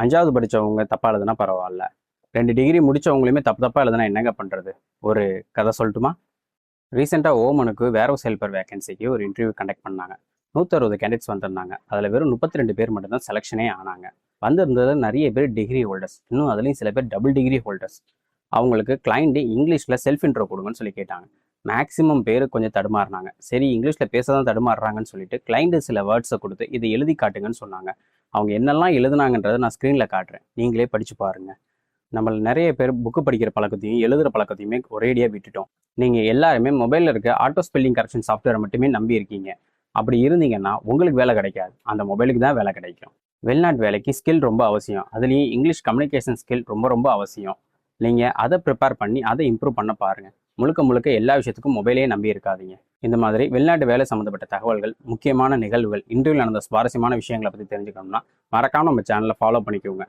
5வது படிச்சவங்க தப்பா எழுதுனா பரவால்ல. 2 டிகிரி முடிச்சவங்களையுமே தப்பா எழுதுனா என்னங்க பண்றது? ஒரு கதை சொல்லட்டுமா? ரீசெண்டா ஓமனுக்கு வேர்ஹவுஸ் ஹெல்ப்பர் வேகன்சிக்கு ஒரு இன்டர்வியூ கண்டக்ட் பண்ணாங்க. 160 கேண்டிடேட்ஸ் வந்திருந்தாங்க. அதில் வெறும் 32 பேர் மட்டும் தான் செலெக்ஷனே ஆனாங்க. வந்திருந்தது நிறைய பேர் டிகிரி ஹோல்டர்ஸ். இன்னும் அதுலேயும் சில பேர் டபுள் டிகிரி ஹோல்டர்ஸ். அவங்களுக்கு கிளைண்ட் இங்கிலீஷில் செல்ஃப் இன்ட்ரோ கொடுங்கன்னு சொல்லி கேட்டாங்க. மேக்ஸிமம் பேர் கொஞ்சம் தடுமாறினாங்க. சரி, இங்கிலீஷில் பேச தான் தடுமாறுறாங்கன்னு சொல்லிட்டு கிளைண்ட் சில வேர்ட்ஸை கொடுத்து இதை எழுதி காட்டுங்கன்னு சொன்னாங்க. அவங்க என்னெல்லாம் எழுதுனாங்கன்றதை நான் ஸ்க்ரீனில் காட்டுறேன், நீங்களே படித்து பாருங்கள். நம்ம நிறைய பேர் புக்கு படிக்கிற பழக்கத்தையும் எழுதுகிற பழக்கத்தையுமே ஒரேடியாக விட்டுட்டோம். நீங்கள் எல்லாருமே மொபைலில் இருக்க ஆட்டோ ஸ்பெல்லிங் கரெக்ஷன் சாஃப்ட்வேரை மட்டுமே நம்பி இருக்கீங்க. அப்படி இருந்தீங்கன்னா உங்களுக்கு வேலை கிடைக்காது, அந்த மொபைலுக்கு தான் வேலை கிடைக்கும். வெளிநாட்டு வேலைக்கு ஸ்கில் ரொம்ப அவசியம். அதுலேயும் இங்கிலீஷ் கம்யூனிகேஷன் ஸ்கில் ரொம்ப ரொம்ப அவசியம். நீங்கள் அதை ப்ரிப்பேர் பண்ணி அதை இம்ப்ரூவ் பண்ண பாருங்கள். முழுக்க முழுக்க எல்லா விஷயத்துக்கும் மொபைலே நம்பி இருக்காதீங்க. இந்த மாதிரி வெளிநாட்டு வேலை சம்மந்தப்பட்ட தகவல்கள், முக்கியமான நிகழ்வுகள், இன்டர்வியூவில் நடந்த சுவாரஸ்யமான விஷயங்களை பற்றி தெரிஞ்சுக்கணும்னா மறக்காமல் நம்ம சேனலை ஃபாலோ பண்ணிக்கோங்க.